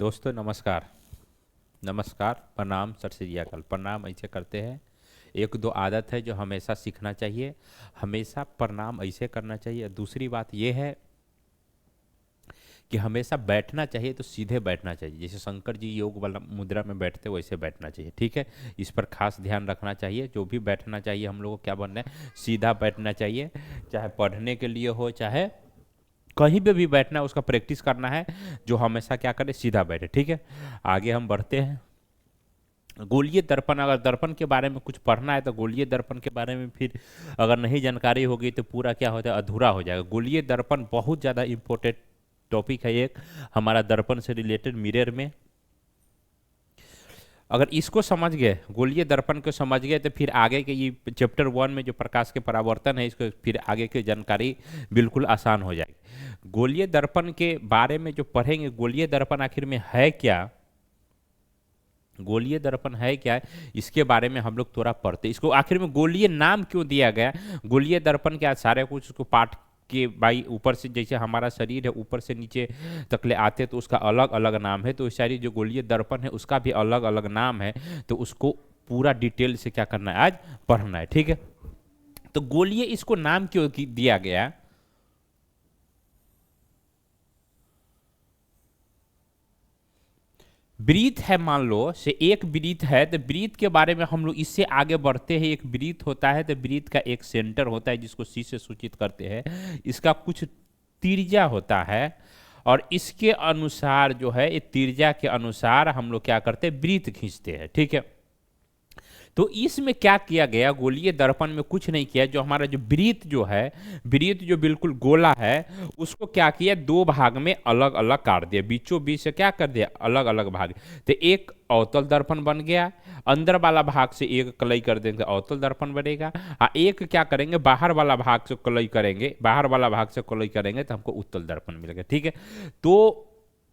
दोस्तों नमस्कार। नमस्कार, प्रणाम, सत श्री अकाल। प्रणाम ऐसे करते हैं, एक दो आदत है जो हमेशा सीखना चाहिए। हमेशा प्रणाम ऐसे करना चाहिए। दूसरी बात यह है कि हमेशा बैठना चाहिए तो सीधे बैठना चाहिए, जैसे शंकर जी योग वाला मुद्रा में बैठते वैसे बैठना चाहिए। ठीक है, इस पर खास ध्यान रखना चाहिए। जो भी बैठना चाहिए हम लोगों को क्या बनना है, सीधा बैठना चाहिए। चाहे पढ़ने के लिए हो, चाहे कहीं पे भी बैठना है, उसका प्रैक्टिस करना है। जो हमेशा क्या करे, सीधा बैठे। ठीक है, आगे हम बढ़ते हैं। गोलीय दर्पण, अगर दर्पण के बारे में कुछ पढ़ना है तो गोलीय दर्पण के बारे में फिर अगर नहीं जानकारी होगी तो पूरा क्या होता है, अधूरा हो जाएगा। गोलीय दर्पण बहुत ज़्यादा इंपॉर्टेंट टॉपिक है एक हमारा दर्पण से रिलेटेड मिरर में। अगर इसको समझ गए, गोलीय दर्पण को समझ गए, तो फिर आगे के ये चैप्टर 1 में जो प्रकाश के परावर्तन है, इसको फिर आगे की जानकारी बिल्कुल आसान हो जाएगी। गोलीय दर्पण के बारे में जो पढ़ेंगे, गोलीय दर्पण आखिर में है क्या, गोलीय दर्पण है क्या, इसके बारे में हम लोग थोड़ा पढ़ते। इसको आखिर में गोलीय नाम क्यों दिया गया, गोलीय दर्पण क्या, सारे कुछ उसको पाठ के भाई ऊपर से, जैसे हमारा शरीर है ऊपर से नीचे तक ले आते तो उसका अलग अलग नाम है, तो इस सारी जो गोलीय दर्पण है उसका भी अलग अलग नाम है। तो उसको पूरा डिटेल से क्या करना है, आज पढ़ना है। ठीक है, तो गोलीय इसको नाम क्यों दिया गया, ब्रीथ है, मान लो से एक ब्रीथ है, तो ब्रीथ के बारे में हम लोग इससे आगे बढ़ते हैं। एक ब्रीथ होता है तो ब्रीथ का एक सेंटर होता है जिसको सी से सूचित करते हैं। इसका कुछ त्रिज्या होता है और इसके अनुसार जो है, ये त्रिज्या के अनुसार हम लोग क्या करते हैं, ब्रीथ खींचते हैं। ठीक है, तो इसमें क्या किया गया, गोलीय दर्पण में कुछ नहीं किया। जो हमारा जो वृत्त जो है, वृत्त जो बिल्कुल गोला है, उसको क्या किया, दो भाग में अलग अलग काट दिया, बीचों बीच से क्या कर दिया, अलग अलग भाग। तो एक अवतल दर्पण बन गया, अंदर वाला भाग से एक कलई कर देंगे अवतल दर्पण बनेगा, और एक क्या करेंगे, बाहर वाला भाग से कलई करेंगे, बाहर वाला भाग से कलई करेंगे तो हमको उत्तल दर्पण मिलेगा। ठीक है, तो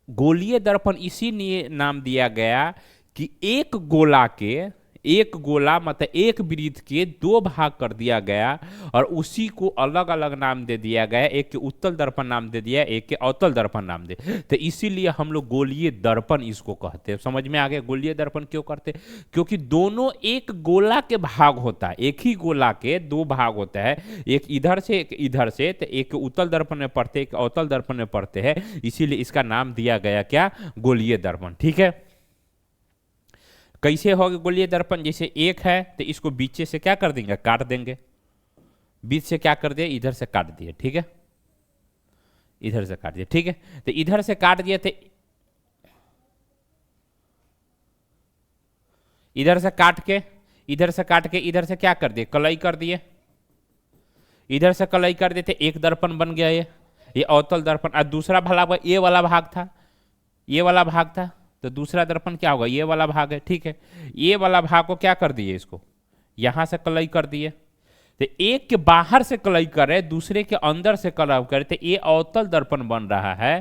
गोलीय दर्पण इसीलिए नाम दिया गया कि एक गोला के, एक गोला मतलब एक वृत्त के दो भाग कर दिया गया और उसी को अलग अलग नाम दे दिया गया। एक के उत्तल दर्पण नाम दे दिया, एक के अवतल दर्पण नाम दे, तो इसीलिए हम लोग गोलीय दर्पण इसको कहते हैं। समझ में आ गया, गोलीय दर्पण क्यों करते, क्योंकि दोनों एक गोला के भाग होता है, एक ही गोला के दो भाग होता है, एक इधर से एक इधर से, तो एक उत्तल दर्पण में पढ़ते, एक अवतल दर्पण में पढ़ते हैं, इसीलिए इसका नाम दिया गया क्या, गोलीय दर्पण। ठीक है, कैसे होगा गोलीय दर्पण, जैसे एक है तो इसको बीच से क्या कर देंगे, काट देंगे, बीच से क्या कर दिया, इधर से काट दिए। ठीक है, इधर से काट दिया। ठीक है, तो इधर से काट दिए थे, इधर से काट के, इधर से काट के इधर से क्या कर दिए, कलई कर दिए, इधर से कलई कर देते, एक दर्पण बन गया ये अवतल दर्पण। और दूसरा भाग ये वाला भाग था, ये वाला भाग था, तो दूसरा दर्पण क्या होगा, ये वाला भाग है। ठीक है, ये वाला भाग को क्या कर दिए, इसको यहां से कलई कर दिए, तो एक के बाहर से कलई करे, दूसरे के अंदर से कलई करे, तो ये अवतल दर्पण बन रहा है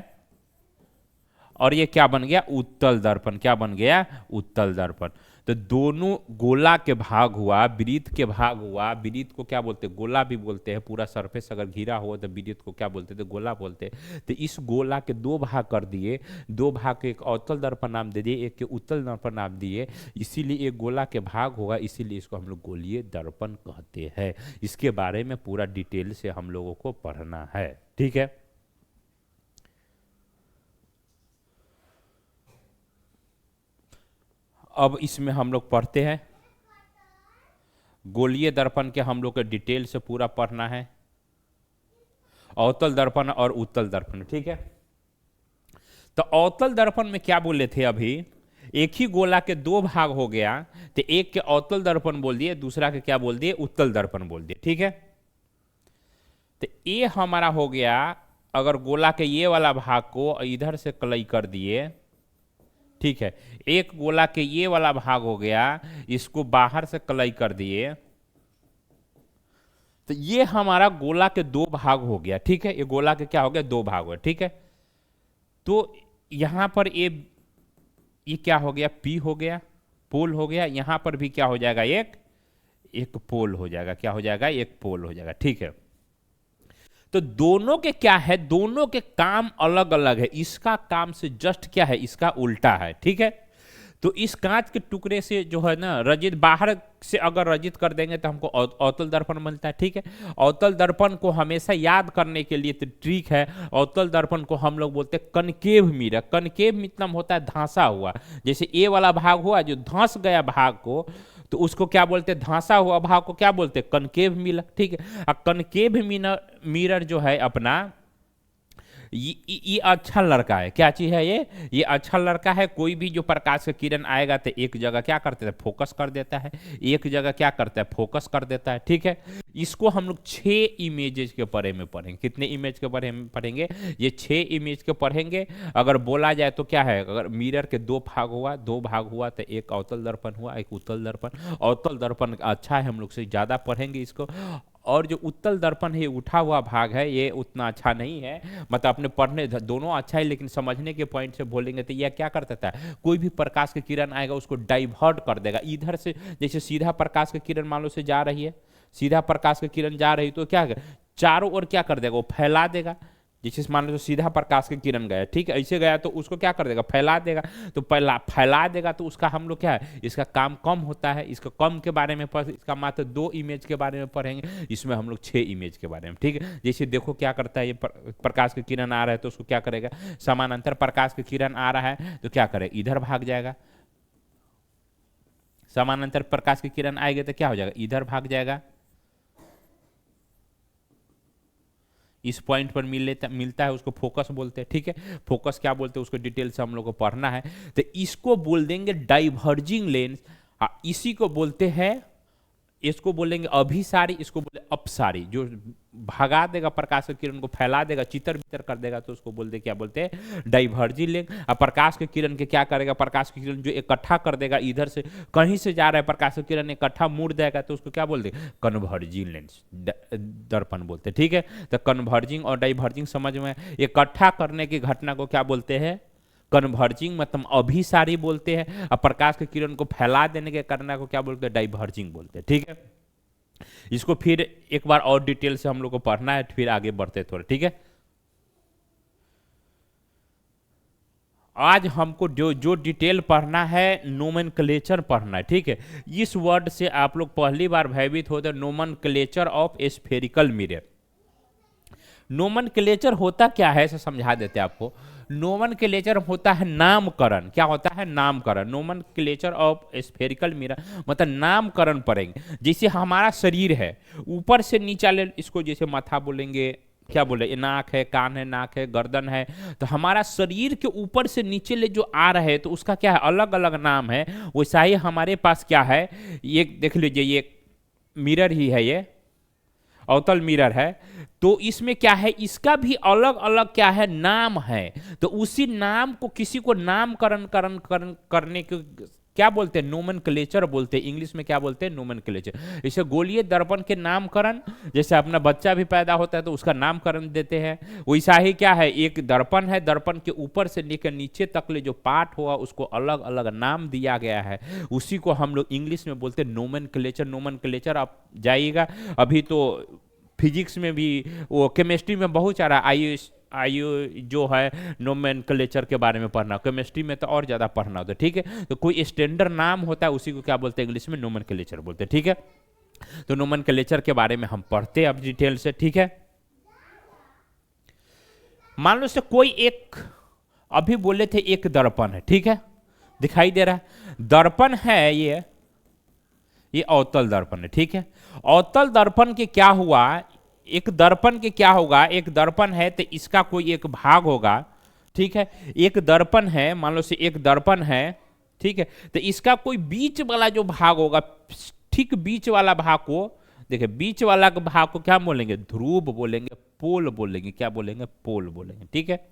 और ये क्या बन गया, उत्तल दर्पण। क्या बन गया, उत्तल दर्पण। तो दोनों गोला के भाग हुआ, वृत्त के भाग हुआ, वृत्त को क्या बोलते हैं, गोला भी बोलते हैं। पूरा सरफेस अगर घिरा हो तो वृत्त को क्या बोलते हैं, तो गोला बोलते हैं। तो इस गोला के दो भाग कर दिए, दो भाग के एक अवतल दर्पण नाम दे दिए, एक के उत्तल दर्पण नाम दिए, इसीलिए एक गोला के भाग होगा, इसीलिए इसको हम लोग गोलीय दर्पण कहते हैं। इसके बारे में पूरा डिटेल से हम लोगों को पढ़ना है। ठीक है, अब इसमें हम लोग पढ़ते हैं, गोलीय दर्पण के हम लोग को डिटेल से पूरा पढ़ना है, अवतल दर्पण और उत्तल दर्पण। ठीक है, तो अवतल दर्पण में क्या बोले थे अभी, एक ही गोला के दो भाग हो गया, तो एक के अवतल दर्पण बोल दिए, दूसरा के क्या बोल दिए, उत्तल दर्पण बोल दिए। ठीक है, तो ये हमारा हो गया, अगर गोला के ये वाला भाग को इधर से कलई कर दिए, ठीक है, एक गोला के ये वाला भाग हो गया, इसको बाहर से कलई कर दिए, तो ये हमारा गोला के दो भाग हो गया। ठीक है, ये गोला के क्या हो गया, दो भाग हो गया। ठीक है, तो यहां पर ये क्या हो गया, पी हो गया, पोल हो गया, यहां पर भी क्या हो जाएगा, एक एक पोल हो जाएगा। क्या हो जाएगा, एक पोल हो जाएगा। ठीक है, तो दोनों के क्या है, दोनों के काम अलग अलग है। इसका काम से जस्ट क्या है, इसका उल्टा है, ठीक है। तो इस कांच के टुकड़े से जो है ना रजित, बाहर से अगर रजित कर देंगे तो हमको अवतल दर्पण मिलता है, ठीक है। अवतल दर्पण को हमेशा याद करने के लिए तो ट्रिक है, अवतल दर्पण को हम लोग बोलते हैं कनकेव मिरर। कनकेव मतलब होता है धंसा हुआ, जैसे ए वाला भाग हुआ जो धंस गया भाग को, तो उसको क्या बोलते हैं, धंसा हुआ भाग को क्या बोलते हैं, कनकेव मिरर, ठीक है। और कनकेव मिरर जो है अपना, ये अच्छा लड़का है। क्या चीज है ये अच्छा लड़का है। कोई भी जो प्रकाश का किरण आएगा तो एक जगह क्या करता है, फोकस कर देता है, एक जगह क्या करता है, फोकस कर देता है, ठीक है। इसको हम लोग 6 इमेजेस के बारे में पढ़ेंगे। कितने इमेज के बारे में पढ़ेंगे, ये 6 इमेज के पढ़ेंगे। अगर बोला जाए तो क्या है, अगर मिरर के दो भाग हुआ तो एक अवतल दर्पण हुआ, एक उत्तल दर्पण। अवतल दर्पण अच्छा है, हम लोग से ज्यादा पढ़ेंगे इसको। और जो उत्तल दर्पण है, उठा हुआ भाग है, ये उतना अच्छा नहीं है। मतलब अपने पढ़ने दोनों अच्छा है, लेकिन समझने के पॉइंट से बोलेंगे तो यह क्या करता था, कोई भी प्रकाश की किरण आएगा उसको डाइवर्ट कर देगा इधर से। जैसे सीधा प्रकाश की किरण मान लो से जा रही है, सीधा प्रकाश की किरण जा रही तो क्या चारों ओर क्या कर देगा, वो फैला देगा। जैसे मान लो तो सीधा प्रकाश की किरण गया, ठीक है, ऐसे गया तो उसको क्या कर देगा, फैला देगा। तो फैला देगा तो उसका हम लोग क्या है, इसका काम कम होता है। इसका कम के बारे में इसका मात्र 2 इमेज के बारे में पढ़ेंगे, इसमें हम लोग 6 इमेज के बारे में, ठीक है। जैसे देखो क्या करता है, ये प्रकाश की किरण आ रहा है तो उसको क्या करेगा, समानांतर प्रकाश की किरण आ रहा है तो क्या करे, इधर भाग जाएगा। समानांतर प्रकाश की किरण आएगी तो क्या हो जाएगा, इधर भाग जाएगा। इस पॉइंट पर मिलता है, उसको फोकस बोलते हैं, ठीक है। फोकस क्या बोलते हैं उसको डिटेल से हम लोग को पढ़ना है। तो इसको बोल देंगे डाइवर्जिंग लेंस। इसी को बोलते हैं, इसको बोलेंगे अभिसारी, इसको बोले अपसारी। जो भगा देगा प्रकाश की किरण को, फैला देगा, चितर बितर कर देगा, तो उसको बोलते क्या बोलते हैं, डाइवर्जिंग लेंस। और प्रकाश की किरण के क्या करेगा, प्रकाश की किरण जो इकट्ठा कर देगा, इधर से कहीं से जा रहा है प्रकाश की किरण इकट्ठा मुड़ देगा, तो उसको क्या बोलते हैं, कन्वर्जिंग लेंस दर्पण बोलते हैं, ठीक है। तो कन्वर्जिंग और डाइवर्जिंग समझ में, इकट्ठा करने की घटना को क्या बोलते हैं, कन्वर्जिंग मतलब अभिसारी बोलते हैं। और प्रकाश की किरण को फैला देने के करना को क्या बोलते हैं, डाइवर्जिंग बोलते हैं, ठीक है। इसको फिर एक बार और डिटेल से हम लोग को पढ़ना है, फिर आगे बढ़ते थोड़ा, ठीक है। आज हमको जो डिटेल पढ़ना है, नोमेनक्लेचर पढ़ना है, ठीक है। इस वर्ड से आप लोग पहली बार भयभीत होते हैं, nomenclature of spherical mirror. Nomenclature होता क्या है इसे समझा देते हैं आपको। नोमेनक्लेचर होता है नामकरण। क्या होता है, नामकरण। नोमेनक्लेचर ऑफ स्फेरिकल मिरर मतलब नामकरण पढ़ेंगे। जैसे हमारा शरीर है, ऊपर से नीचा ले, इसको जैसे माथा बोलेंगे, क्या बोले, नाक है, कान है, नाक है, गर्दन है। तो हमारा शरीर के ऊपर से नीचे ले जो आ रहा है तो उसका क्या है, अलग अलग नाम है। वैसा ही हमारे पास क्या है, ये देख लीजिए, ये मिरर ही है, ये अवतल मिरर है। तो इसमें क्या है, इसका भी अलग अलग क्या है, नाम है। तो उसी नाम को किसी को नामकरण करने के क्या बोलते हैं, नोमेनक्लेचर बोलते हैं। इंग्लिश में क्या बोलते हैं, नोमेनक्लेचर। जैसे गोलीय दर्पण के नामकरण, जैसे अपना बच्चा भी पैदा होता है तो उसका नामकरण देते हैं। वैसा ही क्या है, एक दर्पण है, दर्पण के ऊपर से लेकर नीचे तक ले जो पार्ट हुआ उसको अलग अलग नाम दिया गया है। उसी को हम लोग इंग्लिश में बोलते हैं नोमेनक्लेचर। नोमेनक्लेचर आप जाइएगा, अभी तो फिजिक्स में भी, वो केमिस्ट्री में बहुत सारा आयु जो है नोमेनक्लेचर के बारे में पढ़ना, केमिस्ट्री में तो और ज़्यादा पढ़ना होता है, ठीक है। तो कोई स्टैंडर्ड नाम होता है, उसी को क्या बोलते हैं, इंग्लिश में नोमेनक्लेचर बोलते हैं, ठीक है। तो नोमेनक्लेचर के बारे में हम पढ़ते हैं अब डिटेल से, ठीक है। मान लो से कोई एक, अभी बोले थे एक दर्पण है, ठीक है, दिखाई दे रहा है दर्पण है, ये अवतल दर्पण है, ठीक है। अवतल दर्पण के क्या हुआ, एक दर्पण के क्या होगा, एक दर्पण है तो इसका कोई एक भाग होगा, ठीक है। एक दर्पण है, मान लो से एक दर्पण है, ठीक है। तो इसका कोई बीच वाला जो भाग होगा, ठीक बीच वाला भाग को देखिए, बीच वाला भाग को क्या बोलेंगे, ध्रुव बोलेंगे, पोल बोलेंगे, क्या बोलेंगे, पोल बोलेंगे, ठीक है।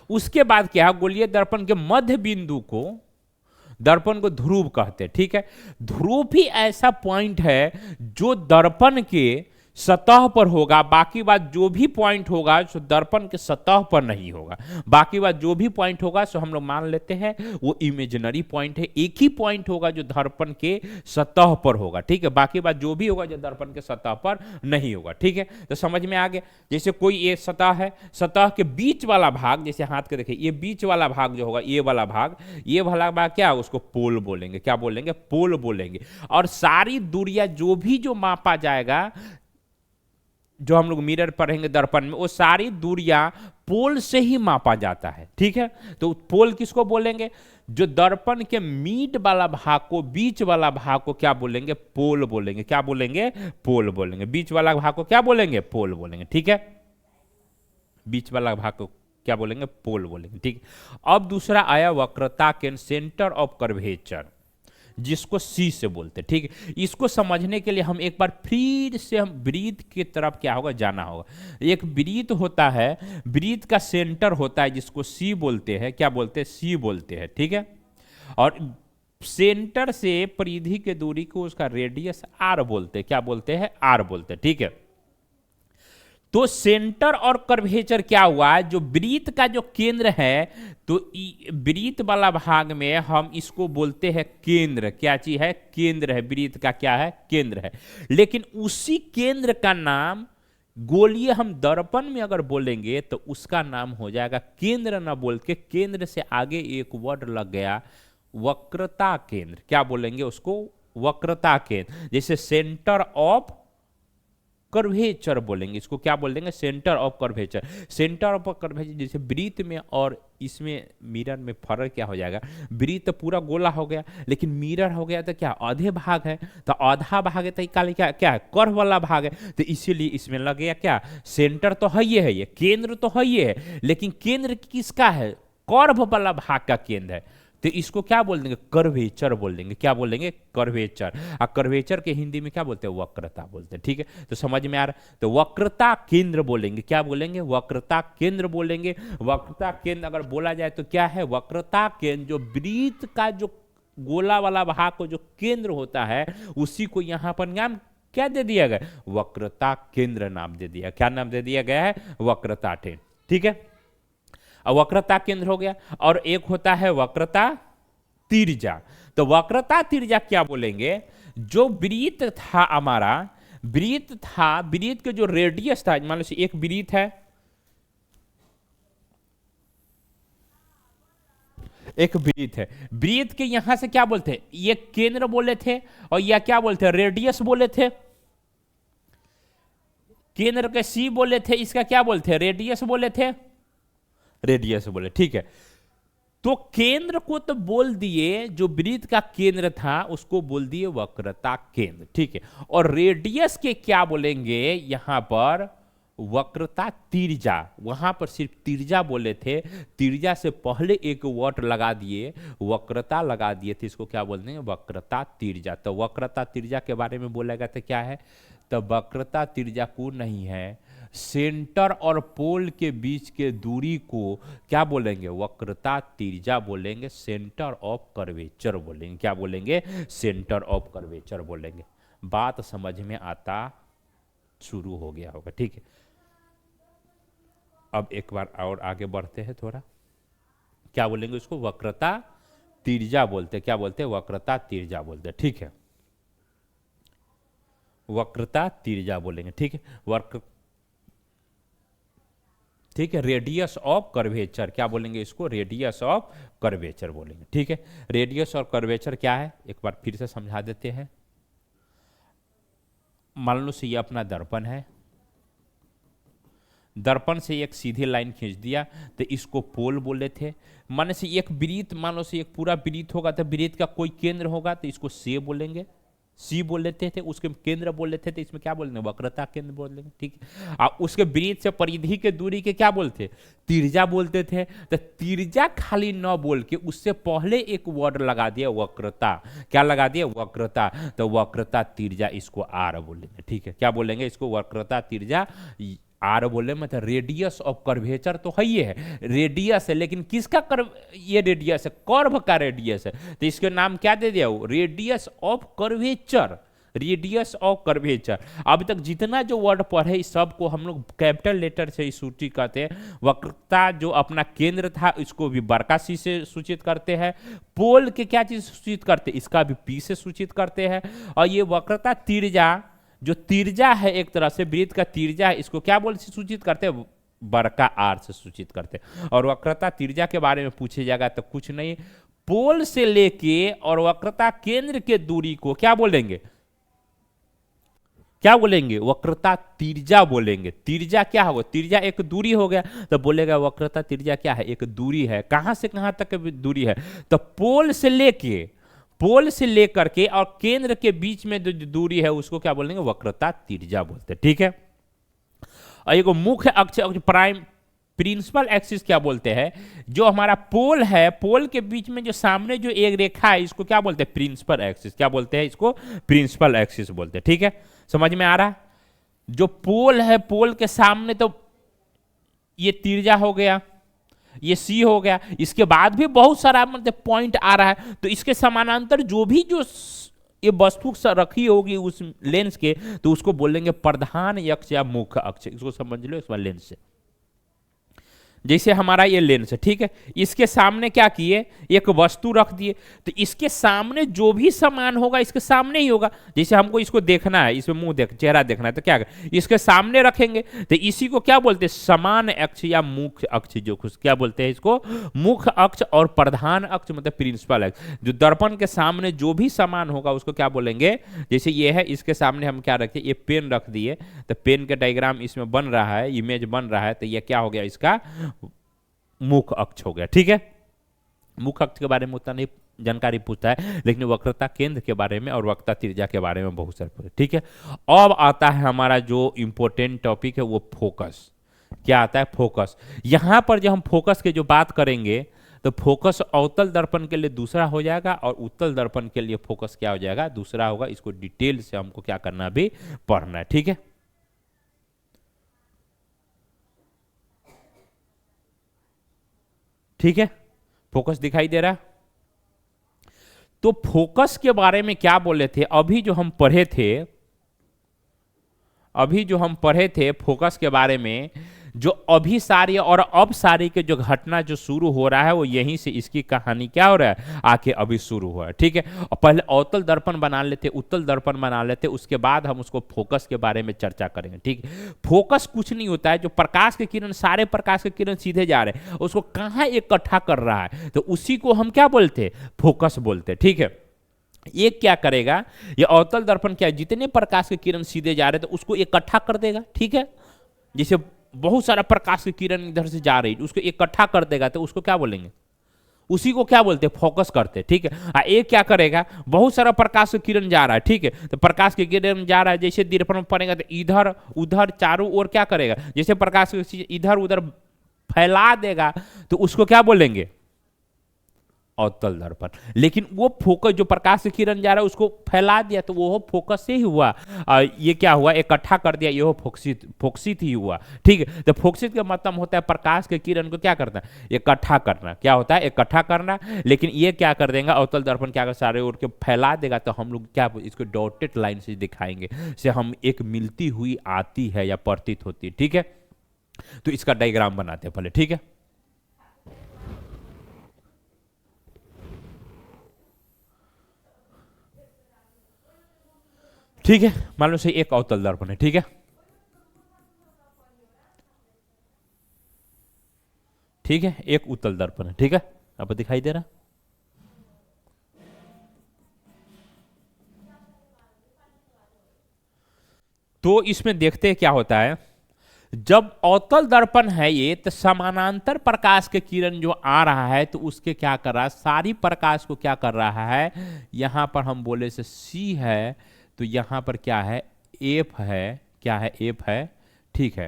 उसके बाद क्या, गोलीय दर्पण के मध्य बिंदु को, दर्पण को ध्रुव कहते हैं, ठीक है। ध्रुव भी ऐसा पॉइंट है जो दर्पण के सतह पर होगा, बाकी बात जो भी पॉइंट होगा सो दर्पण के सतह पर नहीं होगा। बाकी बात जो भी पॉइंट होगा सो हम लोग मान लेते हैं वो इमेजिनरी पॉइंट है। एक ही पॉइंट होगा जो दर्पण के सतह पर होगा, ठीक है। बाकी बात जो भी होगा जो दर्पण के सतह पर नहीं होगा, ठीक है। तो समझ में आ गया। जैसे कोई ये सतह है, सतह के बीच वाला भाग, जैसे हाथ के देखिए, ये बीच वाला भाग जो होगा, ये वाला भाग क्या, उसको पोल बोलेंगे। क्या बोलेंगे? पोल बोलेंगे। और सारी दूरियां जो भी जो मापा जाएगा, जो हम लोग मिरर पढ़ेंगे दर्पण में, वो सारी दूरियां पोल से ही मापा जाता है, ठीक है। तो पोल किसको बोलेंगे? जो दर्पण के मीड वाला भाग को, बीच वाला भाग को क्या बोलेंगे? पोल बोलेंगे। क्या बोलेंगे? पोल बोलेंगे। बीच वाला भाग को क्या बोलेंगे? पोल बोलेंगे, ठीक है। बीच वाला भाग को क्या बोलेंगे? पोल बोलेंगे, ठीक। अब दूसरा आया वक्रता के सेंटर ऑफ कर्वेचर, जिसको सी से बोलते हैं, ठीक है। इसको समझने के लिए हम एक बार फिर से हम वृत्त की तरफ क्या होगा, जाना होगा। एक वृत्त होता है, वृत्त का सेंटर होता है जिसको सी बोलते हैं। क्या बोलते हैं? सी बोलते हैं, ठीक है। और सेंटर से परिधि के दूरी को उसका रेडियस आर बोलते हैं। क्या बोलते हैं? आर बोलते हैं, ठीक है। तो सेंटर और कर्वेचर क्या हुआ है, जो वृत्त का जो केंद्र है, तो वृत्त वाला भाग में हम इसको बोलते हैं केंद्र। क्या चीज है? केंद्र है। वृत्त का क्या है? केंद्र है। लेकिन उसी केंद्र का नाम गोलीय हम दर्पण में अगर बोलेंगे तो उसका नाम हो जाएगा, केंद्र ना बोल के केंद्र से आगे एक वर्ड लग गया, वक्रता केंद्र। क्या बोलेंगे उसको? वक्रता केंद्र। जैसे सेंटर ऑफ कर्वेचर बोलेंगे, इसको क्या बोलेंगे? Centre of curvature. Centre of curvature जैसे वृत्त में और इसमें मिरर में फर्क क्या हो जाएगा? वृत्त पूरा गोला हो गया, लेकिन मिरर हो गया तो क्या आधे भाग है, तो आधा भाग है तो काले क्या है? कर्व वाला भाग है। तो इसीलिए इसमें लग गया क्या? सेंटर तो है ये केंद्र तो है ये है, लेकिन केंद्र किसका है? कर्व वाला भाग का केंद्र है। तो इसको क्या बोल देंगे? कर्वेचर बोल देंगे। क्या बोलेंगे? कर्वेचर। और कर्वेचर के हिंदी में क्या बोलते हैं? वक्रता बोलते हैं, ठीक है। तो समझ में आ रहा है। तो वक्रता केंद्र बोलेंगे। क्या बोलेंगे? वक्रता केंद्र बोलेंगे। वक्रता केंद्र अगर बोला जाए तो क्या है? वक्रता केंद्र जो वृत्त का जो गोला वाला भाग को जो केंद्र होता है, उसी को यहां पर नाम क्या दे दिया गया? वक्रता केंद्र नाम दे दिया। क्या नाम दे दिया गया है? वक्रता केंद्र, ठीक है। वक्रता केंद्र हो गया। और एक होता है वक्रता तिर्जा। तो वक्रता तिर्जा क्या बोलेंगे? जो वृत्त था हमारा, वृत्त के जो रेडियस था, मान लो एक वृत्त है, एक वृत्त है, वृत्त के यहां से क्या बोलते हैं? ये केंद्र बोले थे, और यह क्या बोलते हैं? रेडियस बोले थे। केंद्र के सी बोले थे, इसका क्या बोलते हैं? रेडियस बोले थे। रेडियस बोले, ठीक है। तो केंद्र को तो बोल दिए, जो वृत्त का केंद्र था उसको बोल दिए वक्रता केंद्र, ठीक है। और रेडियस के क्या बोलेंगे यहां पर? वक्रता तिर्जा। वहां पर सिर्फ तिर्जा बोले थे, तिर्जा से पहले एक वर्ड लगा दिए, वक्रता लगा दिए थे, इसको क्या बोलते हैं? वक्रता तिर्जा। तो वक्रता तिर्जा के बारे में बोलेगा तो क्या है? तो वक्रता तिर्जा को नहीं है, सेंटर और पोल के बीच के दूरी को क्या बोलेंगे? वक्रता तिर्जा बोलेंगे। सेंटर ऑफ कर्वेचर बोलेंगे। क्या बोलेंगे? सेंटर ऑफ कर्वेचर बोलेंगे। बात समझ में आता शुरू हो गया होगा, ठीक है। अब एक बार और आगे बढ़ते हैं थोड़ा। क्या बोलेंगे उसको? वक्रता तिर्जा बोलते। क्या बोलते हैं? वक्रता तिर्जा बोलते, ठीक है। वक्रता तिर्जा बोलेंगे, ठीक है। वक्र, ठीक है। रेडियस ऑफ कर्वेचर क्या बोलेंगे इसको? रेडियस ऑफ कर्वेचर बोलेंगे, ठीक है। रेडियस और कर्वेचर क्या है एक बार फिर से समझा देते हैं। मान लो से ये अपना दर्पण है, दर्पण से एक सीधी लाइन खींच दिया तो इसको पोल बोले थे। मान से एक वृत्त, मान लो से एक पूरा वृत्त होगा तो वृत्त का कोई केंद्र होगा तो इसको से बोलेंगे, सी बोल लेते थे, उसके केंद्र बोल लेते थे, इसमें क्या बोलेंगे? वक्रता केंद्र बोल लेंगे, ठीक है। और उसके वृत्त से परिधि के दूरी के क्या बोलते? तिर्जा बोलते थे। तो तिर्जा खाली न बोल के उससे पहले एक वर्ड लगा दिया वक्रता। क्या लगा दिया? वक्रता। तो वक्रता तिर्जा, इसको आर बोलेंगे, ठीक है। क्या बोलेंगे इसको? वक्रता तिर्जा आर बोले। मतलब रेडियस ऑफ कर्वेचर तो है, ये है रेडियस है, लेकिन किसका कर्व? ये रेडियस है, कर्व का रेडियस है, तो इसके नाम क्या दे दिया? Radius of curvature. Radius of curvature. अभी तक जितना जो वर्ड पढ़े इस सब को हम लोग कैपिटल लेटर से ही सूचित करते हैं। वक्रता जो अपना केंद्र था इसको भी बड़का सी से सूचित करते हैं। पोल के क्या चीज सूचित करते हैं, इसका भी पी से सूचित करते हैं। और ये वक्रता तिर्जा, जो तिर्जा है एक तरह से वृत्त का तिर्जा है, इसको क्या बोल से सूचित करते हैं, बड़का आर से सूचित करते हैं। और वक्रता तिर्जा के बारे में पूछे जाएगा तो कुछ नहीं, पोल से लेके और वक्रता केंद्र के दूरी को क्या बोलेंगे, क्या बोलेंगे, वक्रता तिर्जा बोलेंगे। तिर्जा क्या होगा, तिर्जा एक दूरी हो गया, तो बोलेगा वक्रता तिर्जा क्या है, एक दूरी है। कहां से कहां तक दूरी है, तो पोल से लेकर के और केंद्र के बीच में जो दूरी है उसको क्या बोलेंगे, वक्रता तिर्जा बोलते हैं। ठीक है। और एक मुख्य अक्ष प्राइम प्रिंसिपल एक्सिस क्या बोलते हैं, जो हमारा पोल है, पोल के बीच में जो सामने जो एक रेखा है इसको क्या बोलते हैं, प्रिंसिपल एक्सिस। क्या बोलते हैं इसको, प्रिंसिपल एक्सिस बोलते हैं। ठीक है, समझ में आ रहा है। जो पोल है, पोल के सामने तो ये तिर्जा हो गया, ये सी हो गया, इसके बाद भी बहुत सारा मतलब पॉइंट आ रहा है, तो इसके समानांतर जो भी जो ये वस्तु रखी होगी उस लेंस के, तो उसको बोलेंगे प्रधान अक्ष या मुख्य अक्ष। इसको समझ लो, इस बार लेंस से जैसे हमारा ये लेंस है, ठीक है, इसके सामने क्या किए, एक वस्तु रख दिए, तो इसके सामने जो भी सामान होगा इसके सामने ही होगा। जैसे हमको इसको देखना है, इसमें मुंह देख, चेहरा देखना है, तो क्या इसके सामने रखेंगे, तो इसी को क्या बोलते हैं, समान अक्ष या मुख्य अक्ष। जो कुछ क्या बोलते हैं इसको, मुख्य अक्ष और प्रधान अक्ष मतलब प्रिंसिपल अक्ष। जो दर्पण के सामने जो भी सामान होगा उसको क्या बोलेंगे, जैसे ये है, इसके सामने हम क्या रखते, ये पेन रख दिए, तो पेन का डायग्राम इसमें बन रहा है, इमेज बन रहा है, तो ये क्या हो गया, इसका मुख्य अक्ष हो गया। ठीक है, मुख्य अक्ष के बारे में उतना नहीं जानकारी पूछता है, लेकिन वक्रता केंद्र के बारे में और वक्रता त्रिज्या के बारे में बहुत सारे। ठीक है, अब आता है हमारा जो इंपॉर्टेंट टॉपिक है वो फोकस। क्या आता है, फोकस। यहां पर जब हम फोकस के जो बात करेंगे तो फोकस अवतल दर्पण के लिए दूसरा हो जाएगा और उत्तल दर्पण के लिए फोकस क्या हो जाएगा, दूसरा होगा। इसको डिटेल से हमको क्या करना भी पढ़ना है। ठीक है, ठीक है, फोकस दिखाई दे रहा। तो फोकस के बारे में क्या बोले थे, अभी जो हम पढ़े थे फोकस के बारे में, जो अभिसारी और अपसारी के जो घटना जो शुरू हो रहा है वो यहीं से इसकी कहानी क्या हो रहा है, आके अभी शुरू हुआ है। ठीक है, और पहले अवतल दर्पण बना लेते, उत्तल दर्पण बना लेते, उसके बाद हम उसको फोकस के बारे में चर्चा करेंगे। ठीक है, फोकस कुछ नहीं होता है, जो प्रकाश के किरण, सारे प्रकाश के किरण सीधे जा रहे हैं, उसको कहाँ इकट्ठा कर रहा है, तो उसी को हम क्या बोलते हैं, फोकस बोलते हैं। ठीक है, ये क्या करेगा, ये अवतल दर्पण क्या है, जितने प्रकाश के किरण सीधे जा रहे थे उसको इकट्ठा कर देगा। ठीक है, जैसे बहुत सारा प्रकाश की किरण इधर से जा रही है, उसको इकट्ठा कर देगा, तो उसको क्या बोलेंगे, उसी को क्या बोलते हैं, फोकस करते हैं। ठीक है, एक क्या करेगा, बहुत सारा प्रकाश की किरण जा रहा है, ठीक है, तो प्रकाश की किरण जा रहा है, जैसे दर्पण में पड़ेगा तो इधर उधर चारों ओर क्या करेगा, जैसे प्रकाश की इधर उधर फैला देगा, तो उसको क्या बोलेंगे, अवतल दर्पण। लेकिन वो फोकस जो प्रकाश की किरण जा रहा है उसको फैला दिया, तो वो फोकस से ही हुआ। ये क्या हुआ, इकट्ठा कर दिया, ये फोकसित ही हुआ। ठीक है, तो फोकसित का मतलब होता है प्रकाश के किरण को क्या करना, इकट्ठा करना। क्या होता है, इकट्ठा करना। लेकिन ये क्या कर देगा, अवतल दर्पण क्या कर, सारे ओर के फैला देगा, तो हम लोग क्या इसको डॉटेड लाइन से दिखाएंगे, से हम एक मिलती हुई आती है या प्रतीत होती है। ठीक है, तो इसका डायग्राम बनाते हैं पहले। ठीक है, ठीक है, मान लो से एक अवतल दर्पण है। ठीक है, ठीक है, एक उत्तल दर्पण है। ठीक है, अब दिखाई दे रहा। तो इसमें देखते हैं क्या होता है, जब अवतल दर्पण है ये, तो समानांतर प्रकाश के किरण जो आ रहा है, तो उसके क्या कर रहा है, सारी प्रकाश को क्या कर रहा है, यहां पर हम बोले से सी है, तो यहां पर क्या है, एफ है। क्या है, एफ है। ठीक है,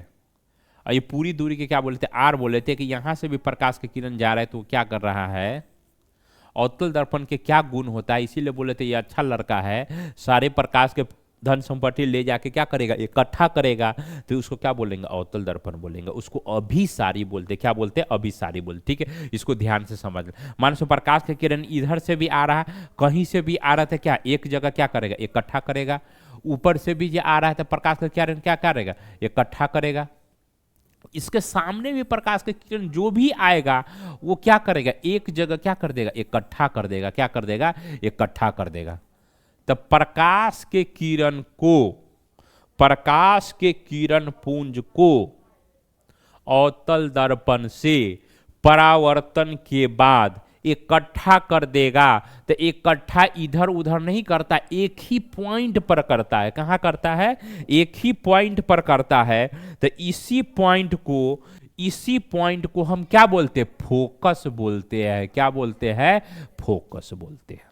और ये पूरी दूरी के क्या बोले थे, आर बोले थे, कि यहां से भी प्रकाश के किरण जा रहा है, तो क्या कर रहा है, अवतल दर्पण के क्या गुण होता है, इसीलिए बोले थे ये अच्छा लड़का है, सारे प्रकाश के धन संपत्ति ले जाके क्या करेगा, इकट्ठा करेगा, तो उसको क्या बोलेंगे, अवतल दर्पण बोलेंगे। उसको अभिसारी बोलते, क्या बोलते हैं, अभिसारी बोलते। ठीक है, इसको ध्यान से समझ लें। मान लो प्रकाश की किरण इधर से भी आ रहा है, कहीं से भी आ रहा था, क्या एक जगह क्या करेगा, इकट्ठा करेगा। ऊपर से भी ये आ रहा है तो प्रकाश का किरण क्या करेगा, इकट्ठा करेगा। इसके सामने भी प्रकाश के किरण जो भी आएगा वो क्या करेगा, एक जगह क्या कर देगा, इकट्ठा कर देगा। क्या कर देगा, इकट्ठा कर देगा। तब प्रकाश के किरण को, प्रकाश के किरण पुंज को अवतल दर्पण से परावर्तन के बाद इकट्ठा कर देगा। तो इकट्ठा इधर उधर नहीं करता, एक ही पॉइंट पर करता है। कहां करता है, एक ही पॉइंट पर करता है। तो इसी पॉइंट को हम क्या बोलते हैं, फोकस बोलते हैं। क्या बोलते हैं, फोकस बोलते हैं।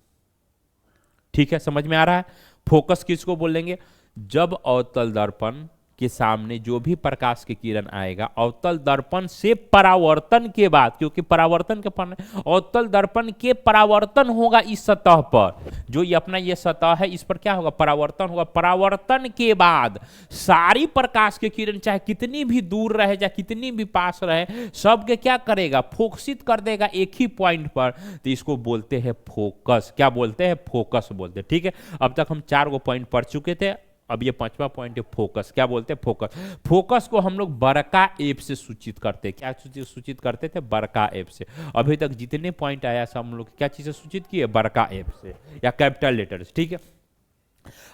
ठीक है, समझ में आ रहा है। फोकस किसको बोलेंगे, जब अवतल दर्पण के सामने जो भी प्रकाश की किरण आएगा, अवतल दर्पण से परावर्तन के बाद, क्योंकि परावर्तन के अवतल दर्पण के परावर्तन होगा इस सतह पर, जो ये अपना ये सतह है, इस पर क्या होगा, परावर्तन होगा। परावर्तन के बाद सारी प्रकाश की किरण चाहे कितनी भी दूर रहे चाहे कितनी भी पास रहे, सबके क्या करेगा, फोकसित कर देगा एक ही पॉइंट पर। तो इसको बोलते हैं फोकस। क्या बोलते हैं, फोकस बोलते हैं। ठीक है, अब तक हम 4 पॉइंट पढ़ चुके थे, अब ये 5वां पॉइंट है फोकस। क्या बोलते हैं, फोकस। फोकस को हम लोग बड़का एफ से सूचित करते हैं। क्या सूचित करते थे, बड़का एफ से। अभी तक जितने पॉइंट आया सब हम लोग क्या चीज से सूचित किए, बड़का एफ से या कैपिटल लेटर से। ठीक है,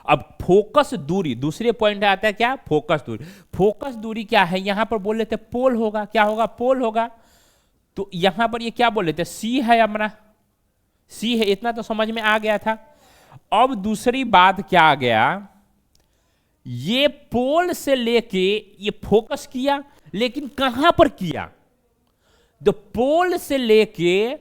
अब फोकस दूरी, दूसरे पॉइंट आता है क्या, फोकस दूरी। फोकस दूरी क्या है, यहां पर बोल लेते पोल होगा। क्या होगा, पोल होगा। तो यहां पर ये क्या बोल लेते, सी है हमारा, सी है। इतना तो समझ में आ गया था। अब दूसरी बात क्या आ गया, ये पोल से लेके ये फोकस किया, लेकिन कहां पर किया, तो पोल से लेके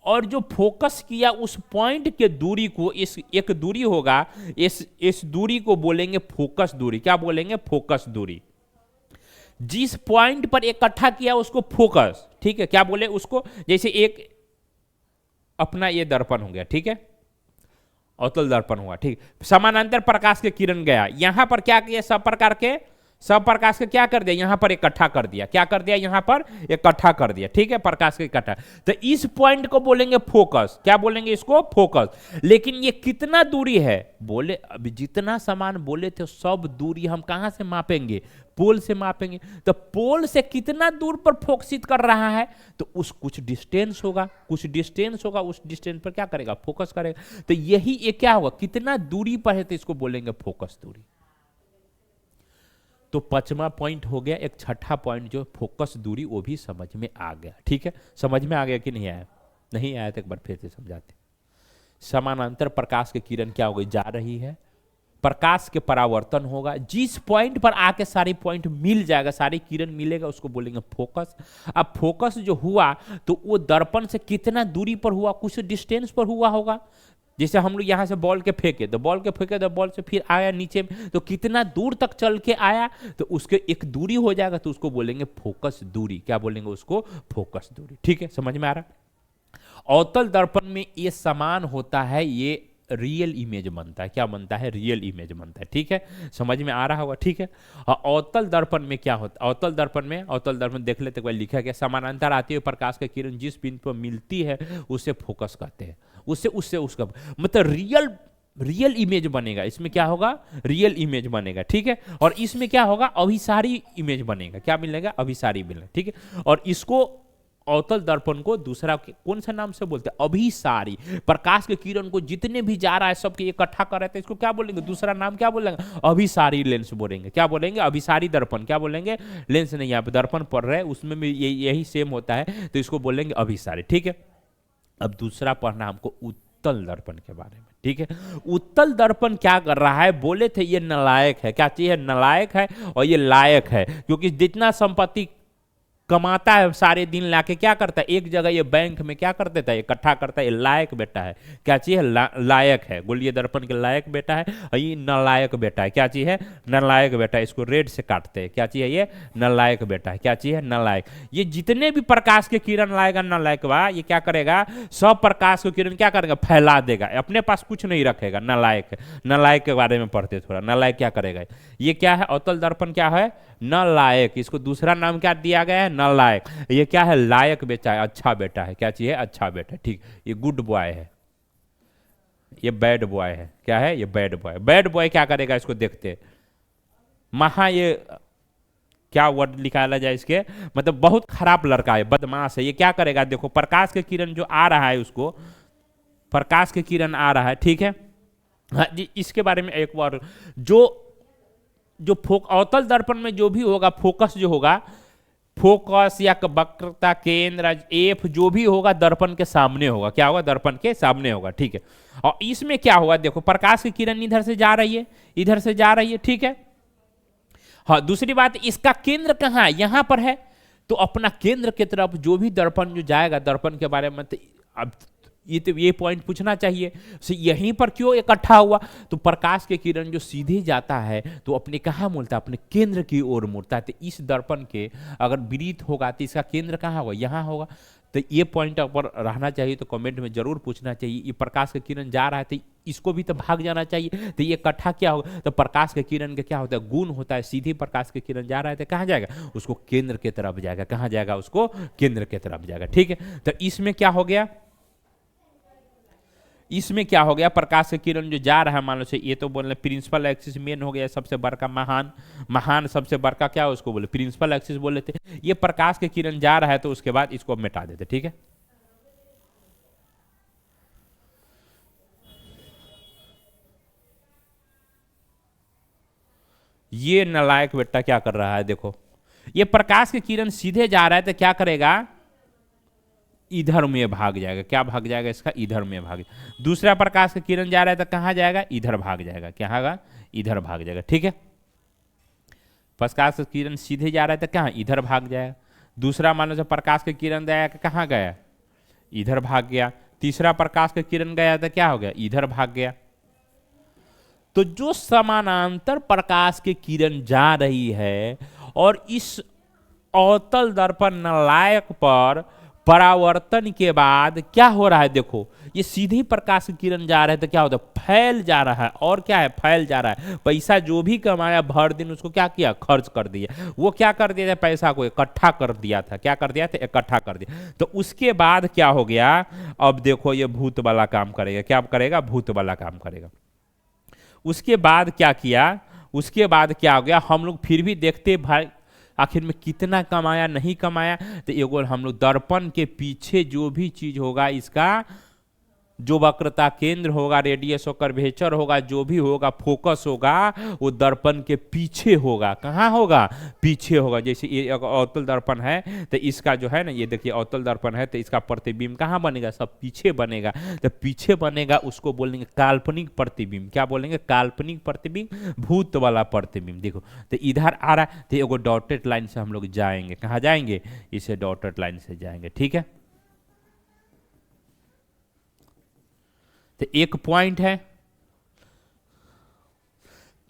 और जो फोकस किया उस पॉइंट के दूरी को, इस एक दूरी होगा, इस दूरी को बोलेंगे फोकस दूरी। क्या बोलेंगे, फोकस दूरी। जिस पॉइंट पर इकट्ठा किया उसको फोकस। ठीक है, क्या बोले उसको, जैसे एक अपना ये दर्पण हो गया, ठीक है, अवतल दर्पण हुआ। ठीक, समानांतर प्रकाश के किरण गया, यहां पर क्या किया, सब प्रकाश के क्या कर दिया, यहां पर इकट्ठा कर दिया। क्या कर दिया, यहां पर इकट्ठा कर दिया। ठीक है, प्रकाश के इकट्ठा। तो इस पॉइंट को बोलेंगे फोकस। क्या बोलेंगे इसको, फोकस। लेकिन ये कितना दूरी है, बोले अभी जितना सामान बोले थे सब दूरी हम कहां से मापेंगे, पोल से मापेंगे। तो पोल से कितना दूर पर फोकसित कर रहा है, तो उस कुछ डिस्टेंस होगा, उस डिस्टेंस पर क्या करेगा, फोकस करेगा। तो यही ये क्या होगा, कितना दूरी पर है, तो इसको बोलेंगे फोकस दूरी। तो 5वां पॉइंट हो गया। एक 6ठा पॉइंट जो फोकस दूरी, वो भी समझ में आ गया। ठीक है, समझ में आ गया कि नहीं आया, नहीं आया तो एक बार फिर से समझाते। समानांतर प्रकाश की किरण क्या हो गई, जा रही है, प्रकाश के परावर्तन होगा, जिस पॉइंट पर आके सारी पॉइंट मिल जाएगा, सारी किरण मिलेगा, उसको बोलेंगे फोकस। अब फोकस जो हुआ तो वो दर्पण से कितना दूरी पर हुआ, कुछ डिस्टेंस पर हुआ होगा। जैसे हम लोग यहां से बॉल के फेंके तो बॉल से फिर आया नीचे में, तो कितना दूर तक चल के आया, तो उसके एक दूरी हो जाएगा, तो उसको बोलेंगे फोकस दूरी। क्या बोलेंगे उसको, फोकस दूरी। ठीक है, समझ में आ रहा। अवतल दर्पण में ये समान होता है, ये रियल इमेज बनता है। क्या बनता है, रियल इमेज बनता है। ठीक है, समझ में आ रहा होगा। ठीक है, अवतल दर्पण में क्या होता है, अवतल दर्पण देख लेते हैं, लिखा गया समानांतर आती हुई प्रकाश की किरण जिस बिंदु पर मिलती है उसे फोकस कहते हैं। उससे उसका मतलब रियल इमेज बनेगा। इसमें क्या होगा, रियल इमेज बनेगा। ठीक है, और इसमें क्या होगा, अभिसारी इमेज बनेगा। क्या मिलेगा, अभिसारी मिलेगा। ठीक है, और इसको अवतल दर्पण को दूसरा कौन सा नाम से बोलते हैं, अभिसारी। प्रकाश के किरण को जितने भी जा रहा है सबके इकट्ठा कर रहे थे, इसको क्या बोलेंगे, दूसरा नाम क्या बोलेंगे, अभिसारी लेंस बोलेंगे। क्या बोलेंगे, अभिसारी दर्पण। क्या बोलेंगे, लेंस नहीं, यहाँ पे दर्पण पढ़ रहे हैं, उसमें भी यही सेम होता है, तो इसको बोलेंगे अभिसारी। ठीक है, अब दूसरा पढ़ना हमको उत्तल दर्पण के बारे में। ठीक है, उत्तल दर्पण क्या कर रहा है, बोले थे ये नलायक है। क्या चीज है, नलायक है, और ये लायक है, क्योंकि जितना संपत्ति कमाता है सारे दिन लाके क्या करता है एक जगह, ये बैंक में क्या कर देता है, इकट्ठा करता है। ये लायक बेटा है, क्या चीज है, लायक है। गोलीय दर्पण के लायक बेटा है, और ये नालायक बेटा है, क्या चीज है, नालायक बेटा है। इसको रेड से काटते हैं, क्या चीज है, ये नालायक बेटा है, क्या चीज है, नालायक। ये जितने भी प्रकाश के किरण लाएगा नालायक बा, ये क्या करेगा, सब प्रकाश के किरण क्या करेगा, फैला देगा, अपने पास कुछ नहीं रखेगा। नालायक, नालायक के बारे में पढ़ते थोड़ा। नालायक क्या करेगा, ये क्या है, अवतल दर्पण क्या है, नालायक। इसको दूसरा नाम क्या दिया गया है, नालायक। ये क्या है, लायक बेटा है, अच्छा बेटा है, क्या चीज है, अच्छा बेटा। ठीक, ये गुड बॉय है, ये बैड बॉय है, क्या है, ये बैड बॉय। बैड बॉय क्या करेगा, इसको देखते महा, ये क्या वर्ड निकाला जाए इसके, मतलब बहुत खराब लड़का है, बदमाश है। ये क्या करेगा, देखो प्रकाश के किरण जो आ रहा है उसको, प्रकाश के किरण आ रहा है, ठीक है। हाँ जी, इसके बारे में एक बार, जो जो अवतल दर्पण में जो भी होगा फोकस, जो होगा फोकस या वक्रता केंद्र एफ जो भी होगा दर्पण के सामने होगा, क्या होगा, दर्पण के सामने होगा, ठीक है। और इसमें क्या होगा, देखो प्रकाश की किरण इधर से जा रही है, इधर से जा रही है, ठीक है। हाँ, दूसरी बात, इसका केंद्र कहाँ है, यहां पर है। तो अपना केंद्र की तरफ जो भी दर्पण जो जाएगा, दर्पण के बारे में तो अब ये पॉइंट पूछना चाहिए, यहीं पर क्यों इकट्ठा हुआ। तो प्रकाश के किरण जो सीधे जाता है तो अपने कहाँ मुड़ता है, अपने केंद्र की ओर मुड़ता है। तो इस दर्पण के अगर विपरीत होगा तो इसका केंद्र कहाँ होगा, यहाँ होगा। तो ये पॉइंट अगर रहना चाहिए तो कमेंट में जरूर पूछना चाहिए। ये प्रकाश के किरण जा रहा है तो इसको भी तो भाग जाना चाहिए। तो ये इकट्ठा क्या होगा, तो प्रकाश के किरण का क्या होता है, गुण होता है। सीधे प्रकाश के किरण जा रहा है तो कहाँ जाएगा, उसको केंद्र की तरफ जाएगा, कहाँ जाएगा, उसको केंद्र की तरफ जाएगा, ठीक है। तो इसमें क्या हो गया, इसमें क्या हो गया, प्रकाश के किरण जो जा रहा है, मान लो से ये तो बोल प्रिंसिपल एक्सिस मेन हो गया, सबसे बड़का महान, महान सबसे बड़का क्या उसको बोले, प्रिंसिपल एक्सिस बोले थे। ये प्रकाश के किरण जा रहा है तो उसके बाद इसको मिटा देते, ठीक है। ये नालायक बेटा क्या कर रहा है, देखो ये प्रकाश के किरण सीधे जा रहा है तो क्या करेगा, इधर में भाग जाएगा, क्या भाग जाएगा इसका, इधर में भाग। दूसरा प्रकाश का किरण जा रहा है तो कहां जाएगा, इधर भाग जाएगा, क्या होगा, इधर भाग जाएगा, ठीक है। प्रकाश का किरण सीधे जा रहा है तो कहां, इधर भाग जाएगा। दूसरा मान लो प्रकाश का किरण गया, कहां गया, इधर भाग गया। तीसरा प्रकाश का किरण गया तो क्या हो गया, इधर भाग गया। तो जो समानांतर प्रकाश की किरण जा रही है और इस अवतल दर्पण नालायक पर परावर्तन के बाद क्या हो रहा है, देखो ये सीधी प्रकाश की किरण जा रहा है तो क्या होता है, फैल जा रहा है। और क्या है, फैल जा रहा है। पैसा जो भी कमाया भर दिन उसको क्या किया, खर्च कर दिया। वो क्या कर दिया था, पैसा को इकट्ठा कर दिया था, क्या कर दिया था, इकट्ठा कर दिया। तो उसके बाद क्या हो गया, अब देखो ये भूत वाला काम करेगा, क्या करेगा, भूत वाला काम करेगा। उसके बाद क्या किया, उसके बाद क्या हो गया, हम लोग फिर भी देखते भाई आखिर में कितना कमाया नहीं कमाया। तो एगो हम लोग दर्पण के पीछे जो भी चीज होगा, इसका जो वक्रता केंद्र होगा, रेडियस और कर्वेचर होगा, जो भी होगा फोकस होगा, वो दर्पण के पीछे होगा। कहाँ होगा, पीछे होगा। जैसे ये अवतल दर्पण है तो इसका जो है ना, ये देखिए अवतल दर्पण है तो इसका प्रतिबिंब कहाँ बनेगा, सब पीछे बनेगा। तो पीछे बनेगा उसको बोलेंगे काल्पनिक प्रतिबिंब। क्या बोलेंगे, काल्पनिक प्रतिबिंब, भूत वाला प्रतिबिंब। देखो तो इधर आ रहा है तो एगो डॉटेड लाइन से हम लोग जाएंगे, कहाँ जाएंगे, इसे डॉटेड लाइन से जाएंगे, ठीक है। तो एक पॉइंट है,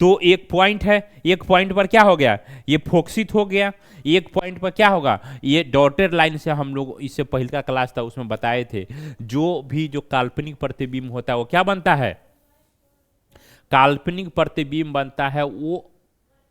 तो एक पॉइंट है, एक पॉइंट पर क्या हो गया, ये फोकसित हो गया। एक पॉइंट पर क्या होगा, ये डॉटेड लाइन से हम लोग इससे पहले का क्लास था उसमें बताए थे, जो भी जो काल्पनिक प्रतिबिंब होता है वो क्या बनता है, काल्पनिक प्रतिबिंब बनता है, वो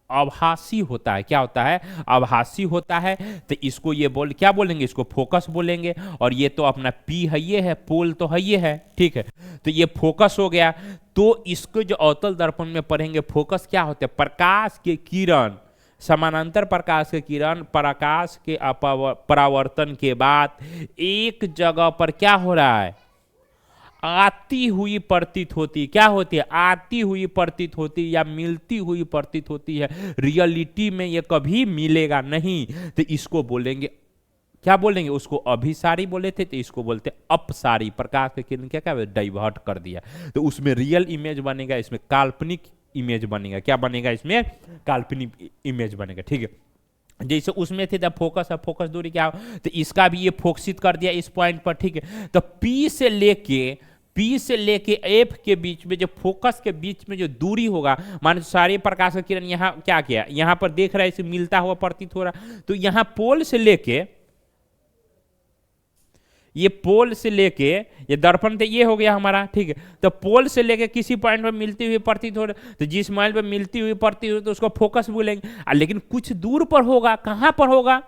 आभासी होता है। क्या होता है, आभासी होता है। तो इसको ये क्या बोलेंगे, इसको फोकस बोलेंगे। और ये तो अपना पी है, ये है पोल तो है, ये है, ठीक है। तो ये फोकस हो गया। तो इसको जो अवतल दर्पण में पढ़ेंगे, फोकस क्या होता है, प्रकाश के किरण, समानांतर प्रकाश के किरण प्रकाश के परावर्तन के बाद एक जगह पर क्या हो रहा है, आती हुई प्रतीत होती। क्या होती है, आती हुई प्रतीत होती या मिलती हुई प्रतीत होती है। रियलिटी में ये कभी मिलेगा नहीं। तो इसको बोलेंगे, क्या बोलेंगे, उसको अभिसारी बोले थे तो इसको बोलते अपसारी। प्रकाश के किरण क्या डाइवर्ट कर दिया, तो उसमें रियल इमेज बनेगा, इसमें काल्पनिक इमेज बनेगा। क्या बनेगा, इसमें काल्पनिक इमेज बनेगा, ठीक है। जैसे उसमें थे द फोकस, अब फोकस दूरी क्या हो, तो इसका भी ये फोकसित कर दिया इस पॉइंट पर, ठीक है। तो पी से लेके एफ के बीच में जो फोकस के बीच में जो दूरी होगा, मान सारे प्रकाश का किरण यहाँ क्या किया, यहाँ पर देख रहा है इसे मिलता हुआ प्रतीत हो रहा, तो यहाँ पोल से लेके, ये पोल से लेके, ये दर्पण तो ये हो गया हमारा, ठीक है। तो पोल से लेके किसी पॉइंट पर मिलती हुई प्रतीत हो रहा, तो जिस माइल पर मिलती हुई प्रतीत हो तो उसको फोकस बोलेंगे। लेकिन कुछ दूर पर होगा, कहाँ पर होगा,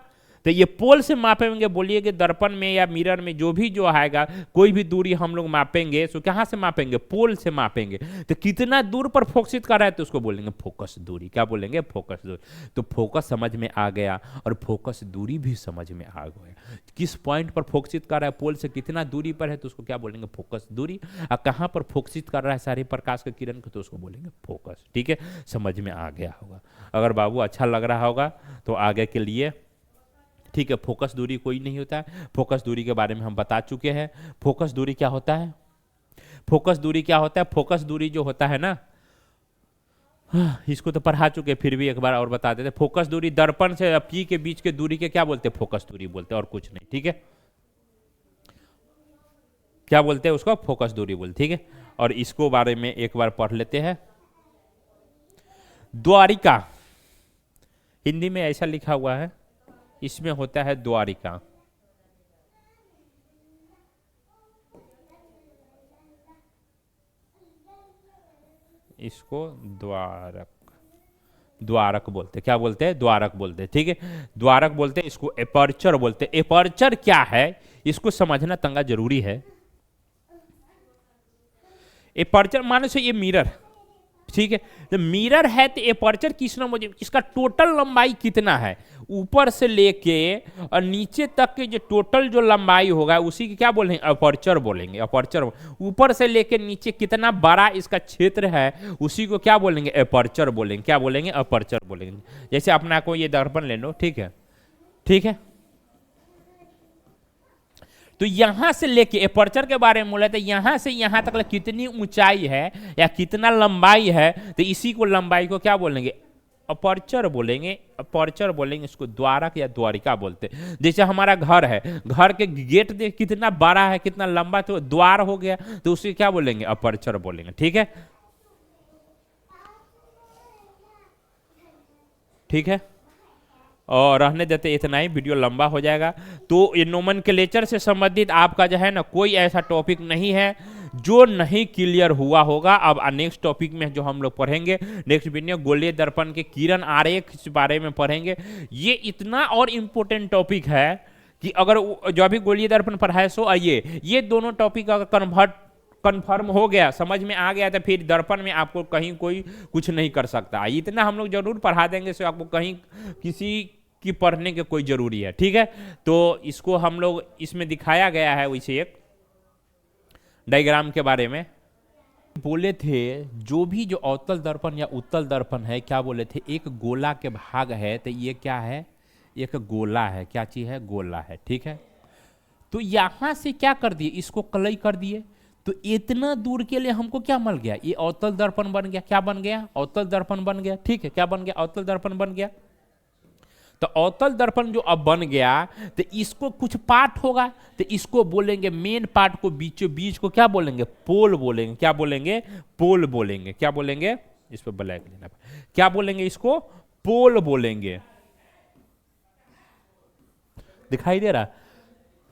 तो ये पोल से मापेंगे, बोलिए कि दर्पण में या मिरर में जो भी जो आएगा, कोई भी दूरी हम लोग मापेंगे तो कहाँ से मापेंगे, पोल से मापेंगे। तो कितना दूर पर फोकसित कर रहा है तो उसको बोलेंगे फोकस दूरी, क्या बोलेंगे, फोकस दूरी। तो फोकस समझ में आ गया और फोकस दूरी भी समझ में आ गया। किस पॉइंट पर फोकसित कर रहा है, पोल से कितना दूरी पर है तो उसको क्या बोलेंगे, फोकस दूरी। और कहाँ पर फोकसित कर रहा है सारे प्रकाश के किरण को तो उसको बोलेंगे फोकस, ठीक है। समझ में आ गया होगा। अगर बाबू अच्छा लग रहा होगा तो आगे के लिए, ठीक है। फोकस दूरी कोई नहीं होता है, फोकस दूरी के बारे में हम बता चुके हैं। फोकस दूरी क्या होता है, फोकस दूरी क्या होता है, फोकस दूरी जो होता है ना, इसको तो पढ़ा चुके, फिर भी एक बार और बता देते। फोकस दूरी दर्पण से पी के बीच के दूरी के क्या बोलते हैं, फोकस दूरी बोलते हैं, और कुछ नहीं, ठीक है। क्या बोलते हैं उसको, फोकस दूरी बोलते, ठीक है। और इसको बारे में एक बार पढ़ लेते हैं। द्वारिका, हिंदी में ऐसा लिखा हुआ है, इसमें होता है द्वारिका। इसको द्वारक बोलते, क्या बोलते हैं, द्वारक बोलते, ठीक है। द्वारक बोलते हैं, इसको एपर्चर बोलते। एपर्चर क्या है इसको समझना तंगा जरूरी है। एपर्चर माने से ये मिरर, ठीक है। तो मिरर है तो एपर्चर किस ना, मुझे इसका टोटल लंबाई कितना है, ऊपर से लेके और नीचे तक के जो टोटल जो लंबाई होगा उसी की क्या बोलेंगे, अपर्चर बोलेंगे। अपर्चर ऊपर से लेके नीचे कितना बड़ा इसका क्षेत्र है उसी को क्या बोलेंगे, अपर्चर बोलेंगे, क्या बोलेंगे, अपर्चर बोलेंगे। जैसे अपना को ये दर्पण ले लो, ठीक है, ठीक है। तो यहां से लेके एपर्चर के बारे में बोला था, यहां से यहां तक कितनी ऊंचाई है या कितना लंबाई है, तो इसी को लंबाई को क्या बोलेंगे, अपर्चर बोलेंगे। अपर्चर बोलेंगे, इसको द्वारक या द्वारिका बोलते। जैसे हमारा घर है, घर के गेट देख कितना बड़ा है, कितना लंबा, तो द्वार हो गया, तो उसे क्या बोलेंगे, अपर्चर बोलेंगे, ठीक है, ठीक है। और रहने देते, इतना ही, वीडियो लंबा हो जाएगा। तो ये नोमेनक्लेचर से संबंधित आपका जो है ना कोई ऐसा टॉपिक नहीं है जो नहीं क्लियर हुआ होगा। अब नेक्स्ट टॉपिक में जो हम लोग पढ़ेंगे, नेक्स्ट वीडियो गोलीय दर्पण के किरण आरेख के बारे में पढ़ेंगे। ये इतना और इम्पोर्टेंट टॉपिक है कि अगर जो अभी गोलीय दर्पण पढ़ाए सो आइए, ये दोनों टॉपिक अगर कन्फर्म हो गया, समझ में आ गया, तो फिर दर्पण में आपको कहीं कोई कुछ नहीं कर सकता। इतना हम लोग जरूर पढ़ा देंगे, सो आपको कहीं किसी की पढ़ने के कोई जरूरी है, ठीक है। तो इसको हम लोग इसमें दिखाया गया है वैसे एक डायग्राम के बारे में बोले थे। जो भी जो अवतल दर्पण या उत्तल दर्पण है, क्या बोले थे, एक गोला के भाग है, तो ये क्या है, एक गोला है, क्या चीज है, गोला है, ठीक है। तो यहां से क्या कर दिए, इसको कलई कर दिए, तो इतना दूर के लिए हमको क्या मिल गया, ये अवतल दर्पण बन गया। क्या बन गया, अवतल दर्पण बन गया, ठीक है। क्या बन गया, अवतल दर्पण बन गया। तो अवतल दर्पण जो अब बन गया, तो इसको कुछ पार्ट होगा, तो इसको बोलेंगे, मेन पार्ट को बीचों बीच को क्या बोलेंगे, पोल बोलेंगे, क्या बोलेंगे, पोल बोलेंगे, क्या बोलेंगे, इस पर ब्लैक लेना, क्या बोलेंगे, इसको पोल बोलेंगे। दिखाई दे रहा।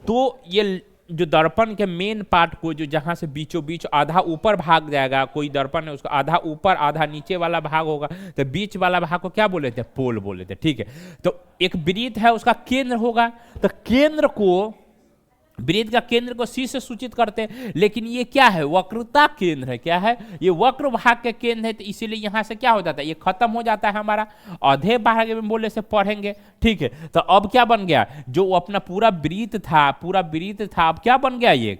तो ये जो दर्पण के मेन पार्ट को, जो जहां से बीचों बीच आधा ऊपर भाग जाएगा, कोई दर्पण है उसका आधा ऊपर आधा नीचे वाला भाग होगा, तो बीच वाला भाग को क्या बोले थे, पोल बोले थे, ठीक है। तो एक वृत्त है, उसका केंद्र होगा, तो केंद्र को, वृत्त का केंद्र को सी से सूचित करते हैं। लेकिन ये क्या है, वक्रता केंद्र है, क्या है, ये वक्र भाग के केंद्र है, तो इसीलिए यहां से क्या हो जाता है, ये खत्म हो जाता है हमारा, आधे भाग में बोले से पढ़ेंगे, ठीक है। तो अब क्या बन गया, जो अपना पूरा वृत्त था, अब क्या बन गया, ये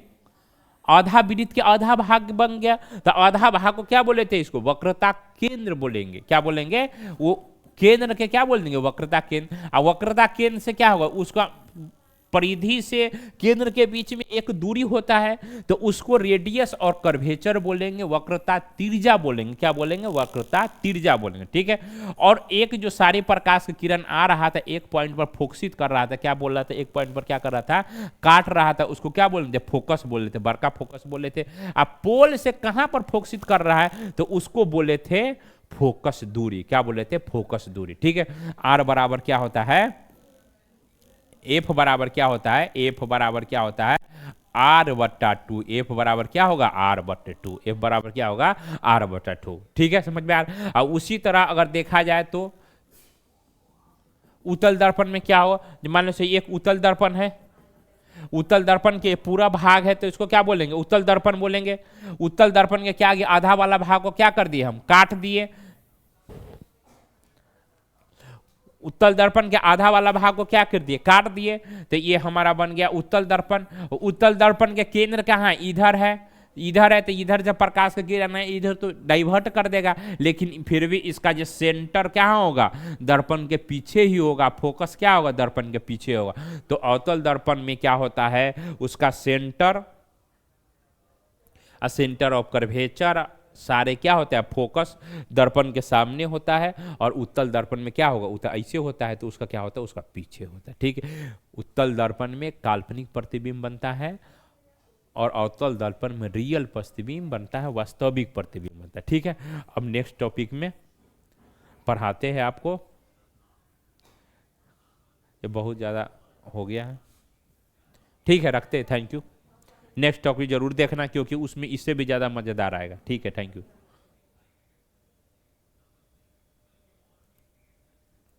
आधा वृत्त के आधा भाग बन गया। तो आधा भाग को क्या बोले थे, इसको वक्रता केंद्र बोलेंगे, क्या बोलेंगे, वो केंद्र के क्या बोलेंगे, वक्रता केंद्र। और वक्रता केंद्र से क्या होगा, उसका परिधि से केंद्र के बीच में एक दूरी होता है तो उसको रेडियस और कर्वेचर बोलेंगे, वक्रता तिर्य्या बोलेंगे। क्या बोलेंगे? वक्रता तिर्य्या बोलेंगे। ठीक है। और एक जो सारे प्रकाश की किरण आ रहा था, एक पॉइंट पर फोकसित कर रहा था, क्या बोल रहा था? एक पॉइंट पर क्या कर रहा था? काट रहा था। उसको क्या बोल रहे थे? फोकस बोल रहे थे, बड़का फोकस बोले थे। अब पोल से कहां पर फोकसित कर रहा है तो उसको बोले थे फोकस दूरी। क्या बोले थे? फोकस दूरी। ठीक है। आर बराबर क्या होता है? एफ बराबर क्या होता है? एफ बराबर क्या होता है? आर बट्टा टू। एफ बराबर क्या होगा? आर बट्टे टू। एफ बराबर क्या होगा? आर बट्टा टू। ठीक है, समझ में आ रहा है? और उसी तरह अगर देखा जाए तो उत्तल दर्पण में क्या हो, मान लो से एक उत्तल दर्पण है, उत्तल दर्पण के पूरा भाग है तो इसको क्या बोलेंगे? उत्तल दर्पण बोलेंगे। उत्तल दर्पण के क्या आधा वाला भाग को क्या कर दिए? हम काट दिए। उत्तल दर्पण के आधा वाला भाग को क्या कर दिए? काट दिए। तो ये हमारा बन गया उत्तल दर्पण। उत्तल दर्पण के केंद्र कहाँ है? इधर है। इधर है तो इधर जब प्रकाश का किरण है इधर तो डाइवर्ट कर देगा, लेकिन फिर भी इसका जो सेंटर क्या होगा? दर्पण के पीछे ही होगा। फोकस क्या होगा? दर्पण के पीछे होगा। तो अवतल दर्पण में क्या होता है? उसका सेंटर ऑफ कर्वेचर सारे क्या होता है? फोकस दर्पण के सामने होता है। और उत्तल दर्पण में क्या होगा? उत्तल ऐसे होता है तो उसका क्या होता है? उसका पीछे होता है। ठीक है। उत्तल दर्पण में काल्पनिक प्रतिबिंब बनता है और अवतल दर्पण में रियल प्रतिबिंब बनता है, वास्तविक प्रतिबिंब बनता है। ठीक है। अब नेक्स्ट टॉपिक में पढ़ाते हैं आपको। ये बहुत ज़्यादा हो गया है। ठीक है, रखते हैं। Thank you. नेक्स्ट टॉपिक जरूर देखना क्योंकि उसमें इससे भी ज़्यादा मज़ेदार आएगा। ठीक है, थैंक यू।